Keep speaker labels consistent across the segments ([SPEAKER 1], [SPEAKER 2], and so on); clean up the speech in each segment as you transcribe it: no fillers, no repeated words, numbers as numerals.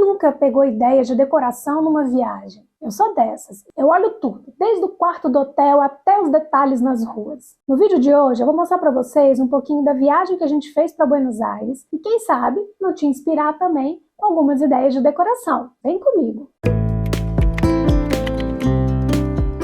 [SPEAKER 1] nunca pegou ideia de decoração numa viagem? Eu sou dessas. Eu olho tudo, desde o quarto do hotel até os detalhes nas ruas. No vídeo de hoje eu vou mostrar para vocês um pouquinho da viagem que a gente fez para Buenos Aires e quem sabe não te inspirar também com algumas ideias de decoração. Vem comigo!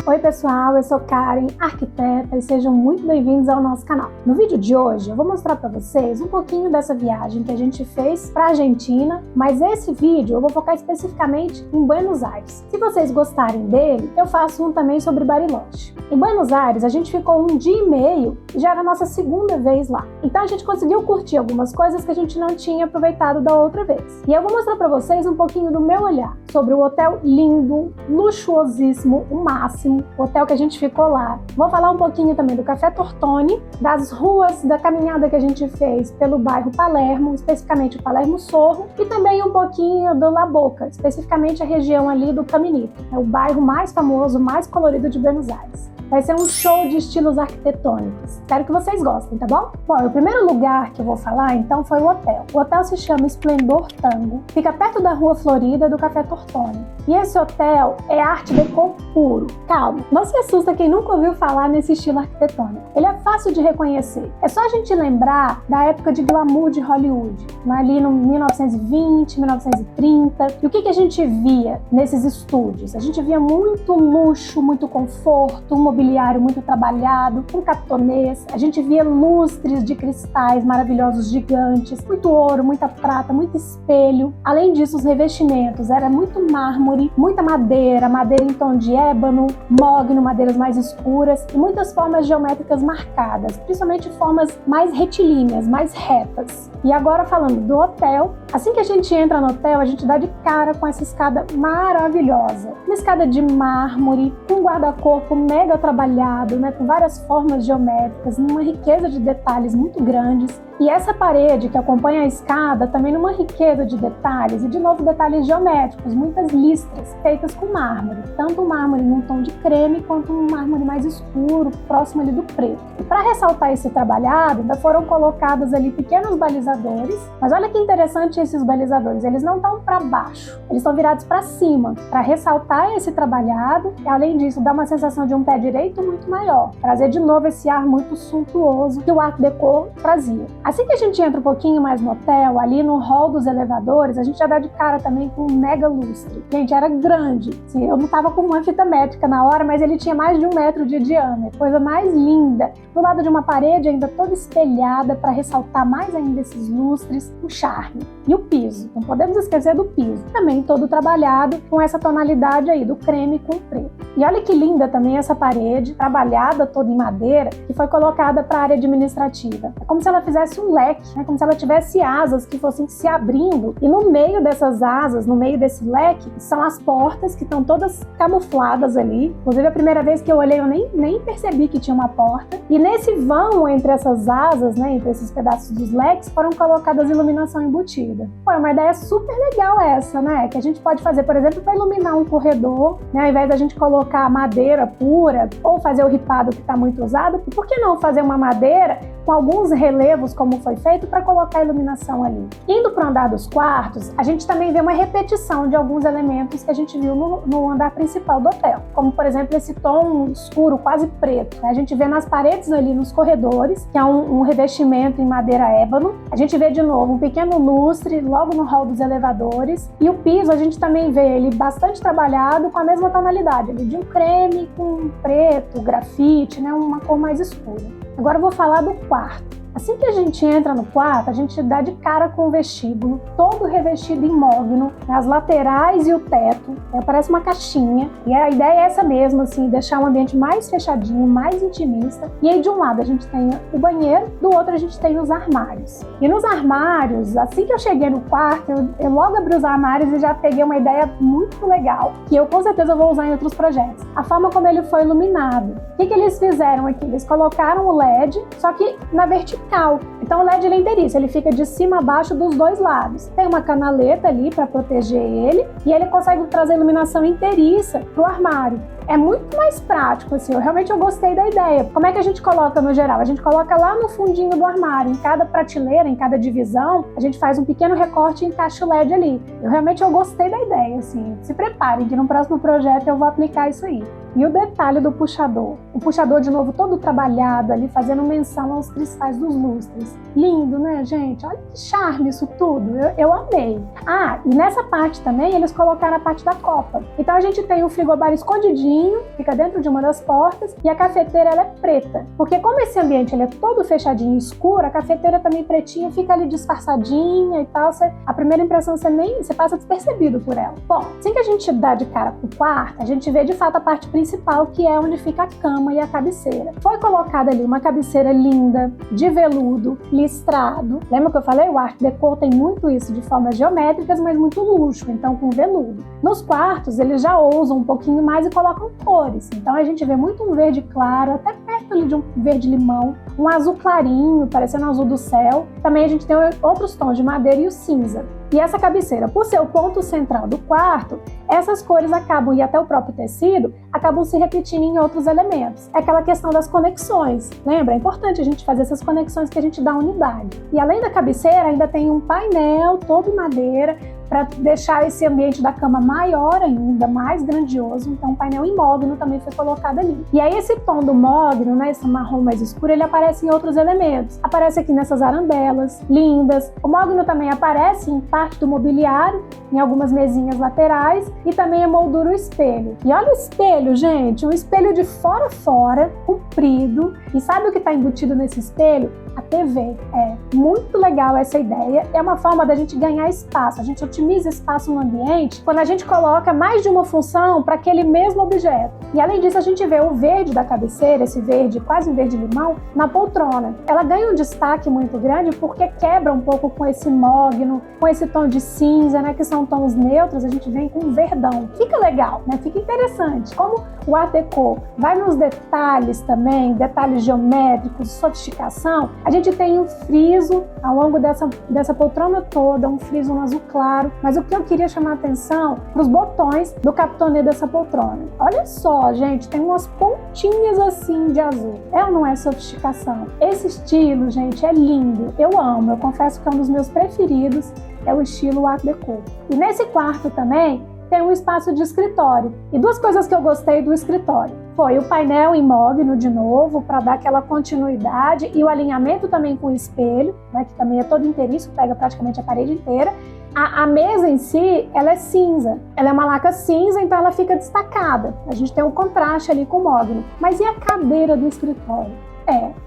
[SPEAKER 1] Oi pessoal, eu sou Karen, arquiteta, e sejam muito bem-vindos ao nosso canal. No vídeo de hoje eu vou mostrar para vocês um pouquinho dessa viagem que a gente fez para a Argentina, mas esse vídeo eu vou focar especificamente em Buenos Aires. Se vocês gostarem dele, eu faço um também sobre Bariloche. Em Buenos Aires a gente ficou 1 dia e meio e já era a nossa segunda vez lá. Então a gente conseguiu curtir algumas coisas que a gente não tinha aproveitado da outra vez. E eu vou mostrar para vocês um pouquinho do meu olhar sobre o hotel lindo, luxuosíssimo, o máximo, o hotel que a gente ficou lá. Vou falar um pouquinho também do Café Tortoni, das ruas, da caminhada que a gente fez pelo bairro Palermo, especificamente o Palermo Sorro, e também um pouquinho do La Boca, especificamente a região ali do Caminito, é o bairro mais famoso, mais colorido de Buenos Aires. Vai ser um show de estilos arquitetônicos. Espero que vocês gostem, tá bom? Bom, o primeiro lugar que eu vou falar, então, foi o hotel. O hotel se chama Esplendor Tango. Fica perto da Rua Florida do Café Tortoni. E esse hotel é arte déco puro. Calma, não se assusta quem nunca ouviu falar nesse estilo arquitetônico. Ele é fácil de reconhecer. É só a gente lembrar da época de glamour de Hollywood, ali no 1920, 1930. E o que a gente via nesses estúdios? A gente via muito luxo, muito conforto, mobiliário muito trabalhado, com capitonês. A gente via lustres de cristais maravilhosos, gigantes, muito ouro, muita prata, muito espelho. Além disso, os revestimentos, era muito mármore, muita madeira, madeira em tom de ébano, mogno, madeiras mais escuras e muitas formas geométricas marcadas, principalmente formas mais retilíneas, mais retas. E agora falando do hotel, assim que a gente entra no hotel, a gente dá de cara com essa escada maravilhosa. Uma escada de mármore, com guarda-corpo mega trabalhado, né, com várias formas geométricas, numa riqueza de detalhes muito grandes. E essa parede que acompanha a escada também numa riqueza de detalhes, e de novo detalhes geométricos, muitas listras feitas com mármore, tanto um mármore num tom de creme quanto um mármore mais escuro, próximo ali do preto. E para ressaltar esse trabalhado, ainda foram colocados ali pequenos balizadores, mas olha que interessante esses balizadores, eles não estão para baixo, eles estão virados para cima, para ressaltar esse trabalhado e além disso dá uma sensação de um pé direito muito maior, trazer de novo esse ar muito suntuoso que o Art Deco trazia. Assim que a gente entra um pouquinho mais no hotel, ali no hall dos elevadores, a gente já dá de cara também com um mega lustre. Gente, era grande. Assim, eu não tava com uma fita métrica na hora, mas ele tinha mais de 1 metro de diâmetro. Coisa mais linda. Do lado de uma parede ainda toda espelhada para ressaltar mais ainda esses lustres, o charme. E o piso. Não podemos esquecer do piso. Também todo trabalhado com essa tonalidade aí do creme com o preto. E olha que linda também essa parede, trabalhada toda em madeira, que foi colocada para a área administrativa. É como se ela fizesse um leque, né? Como se ela tivesse asas que fossem se abrindo e no meio dessas asas, no meio desse leque, são as portas que estão todas camufladas ali. Inclusive a primeira vez que eu olhei eu nem percebi que tinha uma porta e nesse vão entre essas asas, né, entre esses pedaços dos leques, foram colocadas iluminação embutida. Pô, é uma ideia super legal essa, né, que a gente pode fazer, por exemplo, para iluminar um corredor, né, ao invés da gente colocar madeira pura ou fazer o ripado que está muito usado, por que não fazer uma madeira com alguns relevos como foi feito para colocar a iluminação ali. Indo para o andar dos quartos, a gente também vê uma repetição de alguns elementos que a gente viu no andar principal do hotel, como por exemplo esse tom escuro, quase preto. A gente vê nas paredes ali nos corredores, que é um revestimento em madeira ébano. A gente vê de novo um pequeno lustre logo no hall dos elevadores e o piso a gente também vê ele bastante trabalhado com a mesma tonalidade, ali de um creme com preto, grafite, né, uma cor mais escura. Agora eu vou falar do quarto. Assim que a gente entra no quarto, a gente dá de cara com o vestíbulo, todo revestido em mogno, as laterais e o teto, parece uma caixinha. E a ideia é essa mesmo, assim, deixar um ambiente mais fechadinho, mais intimista. E aí de um lado a gente tem o banheiro, do outro a gente tem os armários. E nos armários, assim que eu cheguei no quarto, eu logo abri os armários e já peguei uma ideia muito legal, que eu com certeza vou usar em outros projetos. A forma como ele foi iluminado. O que eles fizeram aqui? Eles colocaram o LED, só que na vertical. vertical. Então o LED ele é inteiriço, ele fica de cima a baixo dos dois lados. Tem uma canaleta ali para proteger ele e ele consegue trazer iluminação inteiriça pro armário. É muito mais prático, assim, eu gostei da ideia. Como é que a gente coloca no geral? A gente coloca lá no fundinho do armário, em cada prateleira, em cada divisão, a gente faz um pequeno recorte e encaixa o LED ali. Eu gostei da ideia, assim, se preparem que no próximo projeto eu vou aplicar isso aí. E o detalhe do puxador. O puxador, de novo, todo trabalhado ali, fazendo menção aos cristais dos lustres. Lindo, né, gente? Olha que charme isso tudo. Eu amei. Ah, e nessa parte também, eles colocaram a parte da copa. Então a gente tem o frigobar escondidinho, fica dentro de uma das portas, e a cafeteira, ela é preta. Porque como esse ambiente ele é todo fechadinho e escuro, a cafeteira também pretinha fica ali disfarçadinha e tal. A primeira impressão você passa despercebido por ela. Bom, assim que a gente dá de cara pro quarto, a gente vê de fato a parte principal, que é onde fica a cama e a cabeceira. Foi colocada ali uma cabeceira linda, de veludo, listrado. Lembra que eu falei? O Art Deco tem muito isso, de formas geométricas, mas muito luxo, então com veludo. Nos quartos, eles já ousam um pouquinho mais e colocam cores. Então a gente vê muito um verde claro, até perto ali de um verde limão, um azul clarinho, parecendo o azul do céu. Também a gente tem outros tons de madeira e o cinza. E essa cabeceira, por ser o ponto central do quarto, essas cores acabam, e até o próprio tecido, acabam se repetindo em outros elementos. É aquela questão das conexões. Lembra? É importante a gente fazer essas conexões que a gente dá unidade. E além da cabeceira, ainda tem um painel todo em madeira, para deixar esse ambiente da cama maior ainda, mais grandioso. Então, o painel em mogno também foi colocado ali. E aí, esse tom do mogno, né, esse marrom mais escuro, ele aparece em outros elementos. Aparece aqui nessas arandelas, lindas. O mogno também aparece em parte do mobiliário, em algumas mesinhas laterais, e também emoldura o espelho. E olha o espelho, gente, um espelho de fora a fora, comprido. E sabe o que está embutido nesse espelho? A TV. É muito legal essa ideia. É uma forma da gente ganhar espaço. A gente otimiza espaço no ambiente quando a gente coloca mais de uma função para aquele mesmo objeto. E além disso, a gente vê o verde da cabeceira, esse verde, quase um verde limão, na poltrona. Ela ganha um destaque muito grande porque quebra um pouco com esse mogno, com esse tom de cinza, né, que são tons neutros, a gente vem com um verdão. Fica legal, né? Fica interessante. Como o Art Deco vai nos detalhes também, detalhes geométricos, sofisticação, a gente tem um friso ao longo dessa poltrona toda, um friso no azul claro, mas o que eu queria chamar a atenção para os botões do capitonê dessa poltrona. Olha só, gente, tem umas pontinhas assim de azul. É ou não é sofisticação? Esse estilo, gente, é lindo. Eu amo, eu confesso que é um dos meus preferidos, é o estilo Art Deco. E nesse quarto também tem um espaço de escritório. E duas coisas que eu gostei do escritório. Foi o painel em mogno de novo, para dar aquela continuidade, e o alinhamento também com o espelho, né, que também é todo inteiriço, pega praticamente a parede inteira. A mesa em si, ela é cinza. Ela é uma laca cinza, então ela fica destacada. A gente tem um contraste ali com o mogno. Mas e a cadeira do escritório?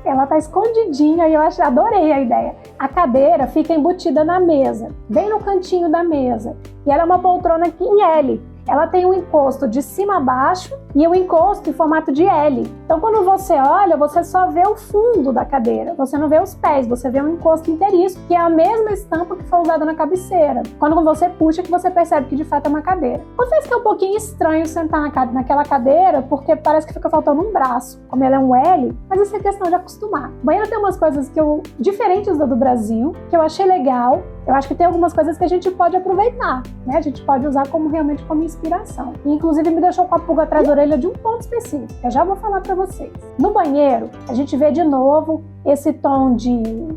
[SPEAKER 1] Ela tá escondidinha e eu adorei a ideia. A cadeira fica embutida na mesa, bem no cantinho da mesa. E ela é uma poltrona aqui em L. Ela tem um encosto de cima a baixo e um encosto em formato de L. Então, quando você olha, você só vê o fundo da cadeira. Você não vê os pés, você vê um encosto inteiriço, que é a mesma estampa que foi usada na cabeceira. Quando você puxa, que você percebe que de fato é uma cadeira. Confesso que é um pouquinho estranho sentar naquela cadeira, porque parece que fica faltando um braço. Como ela é um L, mas isso é questão de acostumar. O banheiro tem umas coisas diferentes do Brasil, que eu achei legal. Eu acho que tem algumas coisas que a gente pode aproveitar, né? A gente pode usar realmente como inspiração. E, inclusive, me deixou com a pulga atrás da orelha de um ponto específico. Eu já vou falar para vocês. No banheiro, a gente vê de novo esse tom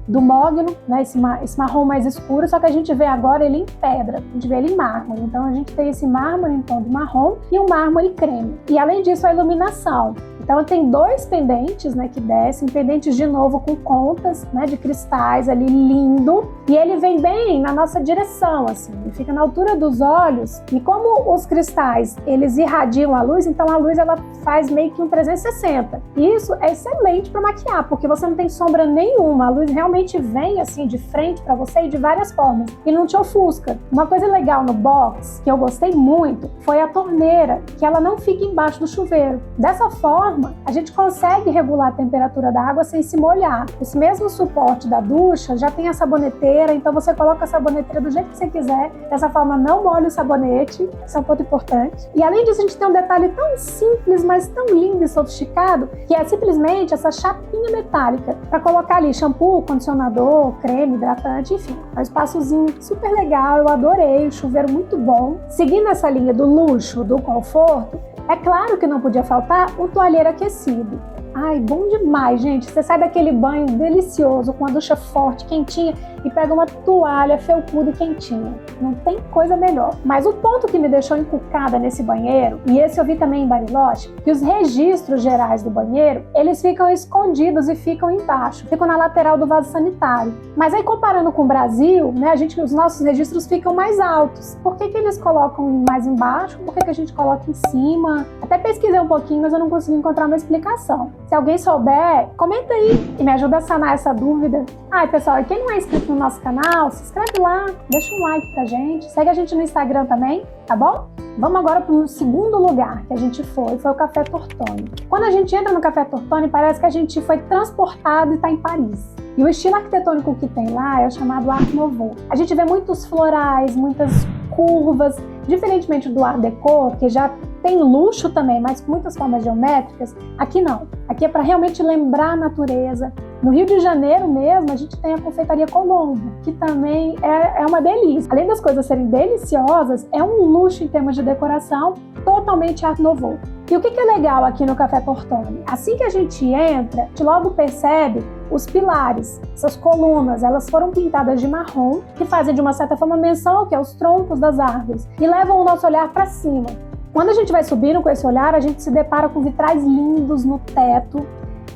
[SPEAKER 1] do mogno, né? Esse marrom mais escuro, só que a gente vê agora ele em pedra, a gente vê ele em mármore. Então, a gente tem esse mármore em tom de marrom e um mármore creme. E, além disso, a iluminação. Então, tem dois pendentes, né, que descem, pendentes de novo com contas, né, de cristais ali, lindo. E ele vem bem na nossa direção, assim, ele fica na altura dos olhos. E como os cristais, eles irradiam a luz, então a luz, ela faz meio que um 360. E isso é excelente para maquiar, porque você não tem sombra nenhuma. A luz realmente vem, assim, de frente para você e de várias formas. E não te ofusca. Uma coisa legal no box, que eu gostei muito, foi a torneira, que ela não fica embaixo do chuveiro. Dessa forma, forma, a gente consegue regular a temperatura da água sem se molhar. Esse mesmo suporte da ducha já tem a saboneteira, então você coloca a saboneteira do jeito que você quiser. Dessa forma, não molha o sabonete, isso é um ponto importante. E além disso, a gente tem um detalhe tão simples, mas tão lindo e sofisticado, que é simplesmente essa chapinha metálica para colocar ali shampoo, condicionador, creme, hidratante, enfim. É um espaçozinho super legal, eu adorei, o chuveiro muito bom. Seguindo essa linha do luxo, do conforto, é claro que não podia faltar um toalheiro aquecido. Ai, bom demais, gente. Você sai daquele banho delicioso, com a ducha forte, quentinha, e pega uma toalha felpuda e quentinha. Não tem coisa melhor. Mas o ponto que me deixou encucada nesse banheiro, e esse eu vi também em Bariloche, que os registros gerais do banheiro, eles ficam escondidos e ficam embaixo, ficam na lateral do vaso sanitário. Mas aí, comparando com o Brasil, né, os nossos registros ficam mais altos. Por que eles colocam mais embaixo? Por que a gente coloca em cima? Até pesquisei um pouquinho, mas eu não consegui encontrar uma explicação. Se alguém souber, comenta aí e me ajuda a sanar essa dúvida. Ai, pessoal, e quem não é inscrito no nosso canal, se inscreve lá, deixa um like pra gente, segue a gente no Instagram também, tá bom? Vamos agora para o segundo lugar que a gente foi o Café Tortoni. Quando a gente entra no Café Tortoni, parece que a gente foi transportado e está em Paris. E o estilo arquitetônico que tem lá é o chamado Art Nouveau. A gente vê muitos florais, muitas curvas, diferentemente do Art Deco, que já tem luxo também, mas com muitas formas geométricas. Aqui não. Aqui é para realmente lembrar a natureza. No Rio de Janeiro mesmo, a gente tem a Confeitaria Colombo, que também é uma delícia. Além das coisas serem deliciosas, é um luxo em termos de decoração, totalmente Art Nouveau. E o que é legal aqui no Café Tortoni? Assim que a gente entra, a gente logo percebe os pilares, essas colunas, elas foram pintadas de marrom, que fazem de uma certa forma menção ao que é os troncos das árvores, e levam o nosso olhar para cima. Quando a gente vai subindo com esse olhar, a gente se depara com vitrais lindos no teto,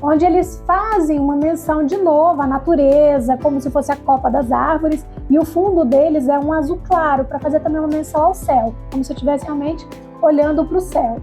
[SPEAKER 1] onde eles fazem uma menção de novo à natureza, como se fosse a copa das árvores, e o fundo deles é um azul claro, para fazer também uma menção ao céu, como se eu estivesse realmente olhando para o céu.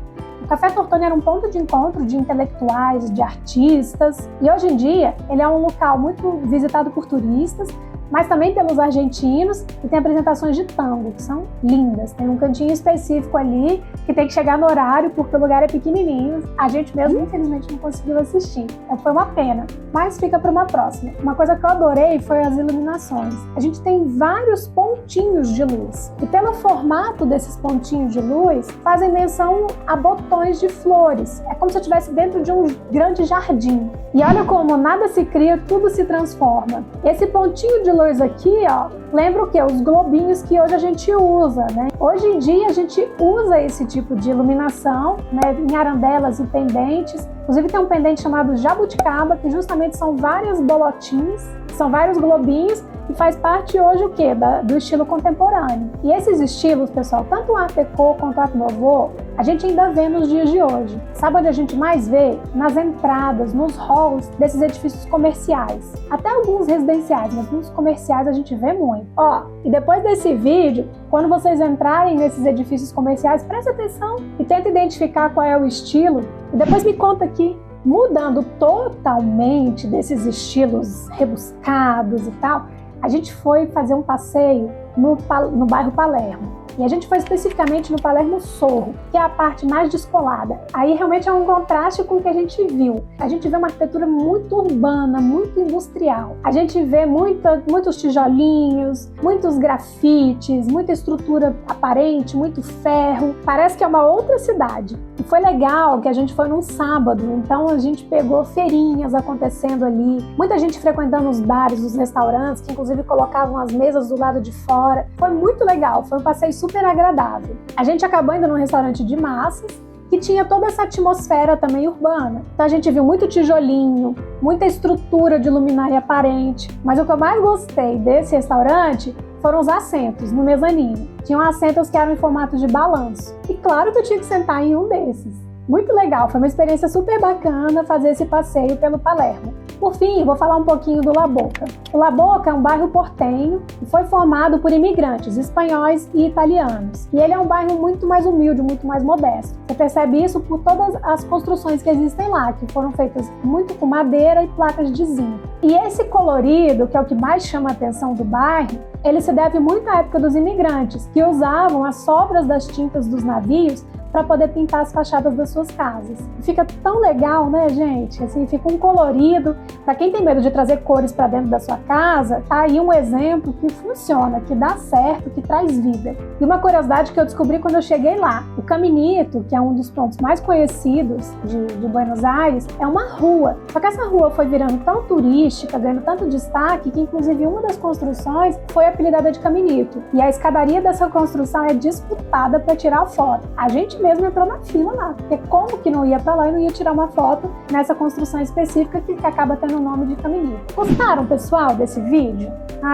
[SPEAKER 1] O Café Tortoni era um ponto de encontro de intelectuais, de artistas, e hoje em dia ele é um local muito visitado por turistas, mas também pelos argentinos, e tem apresentações de tango, que são lindas. Tem um cantinho específico ali, que tem que chegar no horário, porque o lugar é pequenininho. A gente mesmo, infelizmente, não conseguiu assistir. Então foi uma pena, mas fica para uma próxima. Uma coisa que eu adorei foi as iluminações. A gente tem vários pontinhos de luz, e pelo formato desses pontinhos de luz, fazem menção a botões de flores. É como se eu estivesse dentro de um grande jardim. E olha como nada se cria, tudo se transforma. Esse pontinho de luz aqui, ó, lembra o quê? Os globinhos que hoje a gente usa, né? Hoje em dia a gente usa esse tipo de iluminação, né, em arandelas e pendentes. Inclusive tem um pendente chamado jabuticaba, que justamente são várias bolotinhas, são vários globinhos, e faz parte hoje o quê? Do estilo contemporâneo. E esses estilos, pessoal, tanto o Art Deco quanto o Art Nouveau, a gente ainda vê nos dias de hoje. Sabe onde a gente mais vê? Nas entradas, nos halls desses edifícios comerciais. Até alguns residenciais, mas nos comerciais a gente vê muito. Ó, e depois desse vídeo, quando vocês entrarem nesses edifícios comerciais, preste atenção e tenta identificar qual é o estilo. E depois me conta aqui. Mudando totalmente desses estilos rebuscados e tal, a gente foi fazer um passeio no bairro Palermo. E a gente foi especificamente no Palermo Sorro, que é a parte mais descolada. Aí realmente é um contraste com o que a gente viu. A gente vê uma arquitetura muito urbana, muito industrial. A gente vê muitos tijolinhos, muitos grafites, muita estrutura aparente, muito ferro. Parece que é uma outra cidade. E foi legal que a gente foi num sábado, então a gente pegou feirinhas acontecendo ali, muita gente frequentando os bares, os restaurantes, que inclusive colocavam as mesas do lado de fora. Foi muito legal, foi um passeio super agradável. A gente acabou indo num restaurante de massas, que tinha toda essa atmosfera também urbana. Então a gente viu muito tijolinho, muita estrutura de luminária aparente, mas o que eu mais gostei desse restaurante foram os assentos no mezanino. Tinham assentos que eram em formato de balanço. E claro que eu tinha que sentar em um desses. Muito legal, foi uma experiência super bacana fazer esse passeio pelo Palermo. Por fim, vou falar um pouquinho do La Boca. O La Boca é um bairro portenho e foi formado por imigrantes espanhóis e italianos. E ele é um bairro muito mais humilde, muito mais modesto. Você percebe isso por todas as construções que existem lá, que foram feitas muito com madeira e placas de zinco. E esse colorido, que é o que mais chama a atenção do bairro, ele se deve muito à época dos imigrantes, que usavam as sobras das tintas dos navios para poder pintar as fachadas das suas casas. Fica tão legal, né, gente? Assim, fica um colorido. Para quem tem medo de trazer cores para dentro da sua casa, tá aí um exemplo que funciona, que dá certo, que traz vida. E uma curiosidade que eu descobri quando eu cheguei lá, o Caminito, que é um dos pontos mais conhecidos de Buenos Aires, é uma rua. Só que essa rua foi virando tão turística, ganhando tanto destaque, que inclusive uma das construções foi apelidada de Caminito. E a escadaria dessa construção é disputada para tirar foto. A gente mesmo entrou na fila lá, porque como que não ia para lá e não ia tirar uma foto nessa construção específica que acaba tendo o nome de Caminito. Gostaram, pessoal, desse vídeo?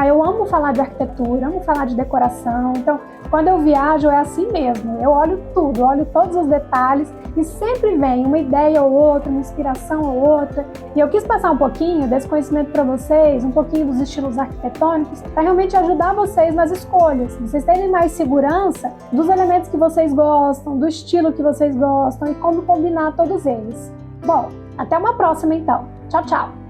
[SPEAKER 1] Eu amo falar de arquitetura, amo falar de decoração, então quando eu viajo é assim mesmo, eu olho tudo, olho todos os detalhes e sempre vem uma ideia ou outra, uma inspiração ou outra. E eu quis passar um pouquinho desse conhecimento para vocês, um pouquinho dos estilos arquitetônicos, para realmente ajudar vocês nas escolhas, vocês terem mais segurança dos elementos que vocês gostam, do estilo que vocês gostam e como combinar todos eles. Bom, até uma próxima então. Tchau, tchau!